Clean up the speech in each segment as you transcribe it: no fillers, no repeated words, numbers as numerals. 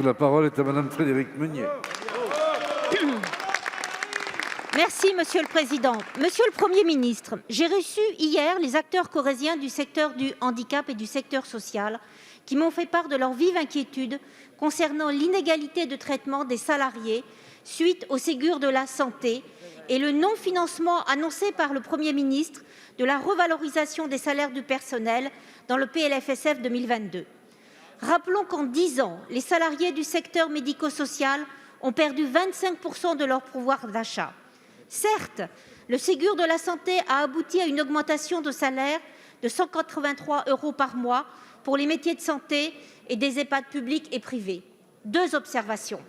La parole est à Madame Frédérique Meunier. Merci, Monsieur le Président. Monsieur le Premier ministre, j'ai reçu hier les acteurs corréziens du secteur du handicap et du secteur social qui m'ont fait part de leur vive inquiétude concernant l'inégalité de traitement des salariés suite au Ségur de la santé et le non-financement annoncé par le Premier ministre de la revalorisation des salaires du personnel dans le PLFSF 2022. Rappelons qu'en 10 ans, les salariés du secteur médico-social ont perdu 25% de leur pouvoir d'achat. Certes, le Ségur de la santé a abouti à une augmentation de salaire de 183 € par mois pour les métiers de santé et des EHPAD publics et privés. 2 observations.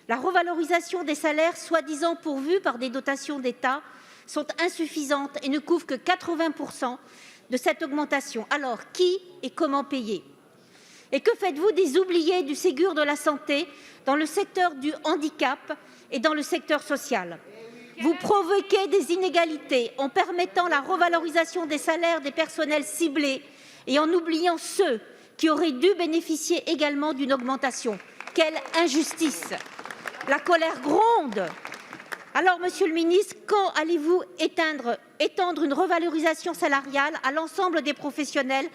La revalorisation des salaires, soi-disant pourvus par des dotations d'État, sont insuffisantes et ne couvrent que 80% de cette augmentation. Alors, qui et comment payer ? Et que faites-vous des oubliés du Ségur de la santé dans le secteur du handicap et dans le secteur social ? Vous provoquez des inégalités en permettant la revalorisation des salaires des personnels ciblés et en oubliant ceux qui auraient dû bénéficier également d'une augmentation. Quelle injustice! La colère gronde. Alors, Monsieur le ministre, quand allez-vous étendre une revalorisation salariale à l'ensemble des professionnels,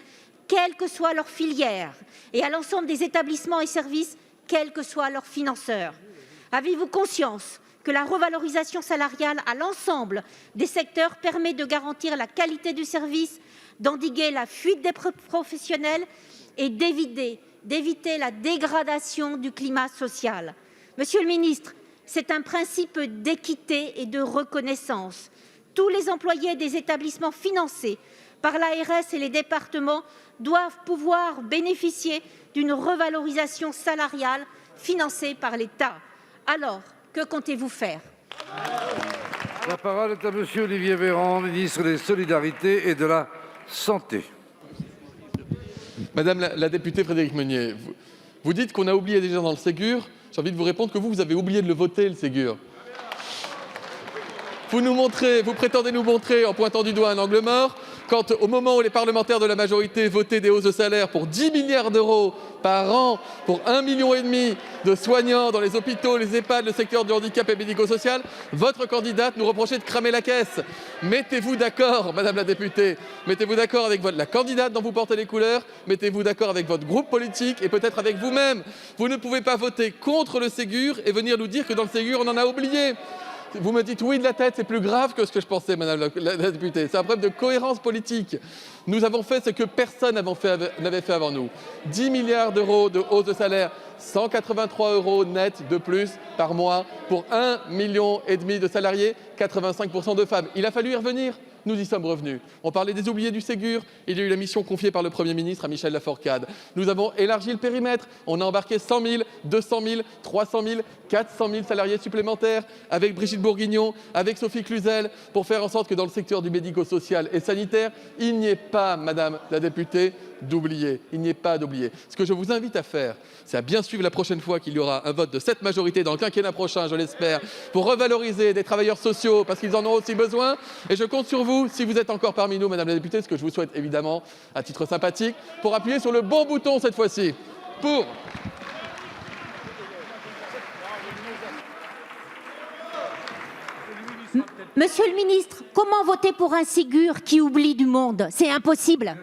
quelle que soit leur filière, et à l'ensemble des établissements et services, quels que soient leurs financeurs? Avez-vous conscience que la revalorisation salariale à l'ensemble des secteurs permet de garantir la qualité du service, d'endiguer la fuite des professionnels et d'éviter la dégradation du climat social? Monsieur le ministre, c'est un principe d'équité et de reconnaissance. Tous les employés des établissements financés par l'ARS et les départements doivent pouvoir bénéficier d'une revalorisation salariale financée par l'État. Alors, que comptez-vous faire? La parole est à Monsieur Olivier Véran, ministre des Solidarités et de la Santé. Madame la députée Frédérique Meunier, vous dites qu'on a oublié déjà dans le Ségur. J'ai envie de vous répondre que vous avez oublié de le voter, le Ségur. Vous prétendez nous montrer, en pointant du doigt un angle mort, quand au moment où les parlementaires de la majorité votaient des hausses de salaire pour 10 milliards d'euros par an, pour 1,5 million de soignants dans les hôpitaux, les EHPAD, le secteur du handicap et médico-social, votre candidate nous reprochait de cramer la caisse. Mettez-vous d'accord, Madame la députée, mettez-vous d'accord avec la candidate dont vous portez les couleurs, mettez-vous d'accord avec votre groupe politique et peut-être avec vous-même. Vous ne pouvez pas voter contre le Ségur et venir nous dire que dans le Ségur, on en a oublié. Vous me dites oui de la tête, c'est plus grave que ce que je pensais, Madame la députée. C'est un problème de cohérence politique. Nous avons fait ce que personne n'avait fait avant nous. 10 milliards d'euros de hausse de salaire, 183 € net de plus par mois pour 1,5 million de salariés, 85% de femmes. Il a fallu y revenir. Nous y sommes revenus. On parlait des oubliés du Ségur. Il y a eu la mission confiée par le Premier ministre à Michel Laforcade. Nous avons élargi le périmètre. On a embarqué 100 000, 200 000, 300 000, 400 000 salariés supplémentaires avec Brigitte Bourguignon, avec Sophie Cluzel, pour faire en sorte que dans le secteur du médico-social et sanitaire, il n'y ait pas, Madame la députée, d'oubliés. Il n'y ait pas d'oubliés. Ce que je vous invite à faire, c'est à bien suivre la prochaine fois qu'il y aura un vote de cette majorité dans le quinquennat prochain, je l'espère, pour revaloriser des travailleurs sociaux parce qu'ils en ont aussi besoin. Et je compte sur vous, si vous êtes encore parmi nous, Madame la députée, ce que je vous souhaite évidemment à titre sympathique, pour appuyer sur le bon bouton cette fois-ci. Pour... Monsieur le ministre, comment voter pour un Ségur qui oublie du monde? C'est impossible.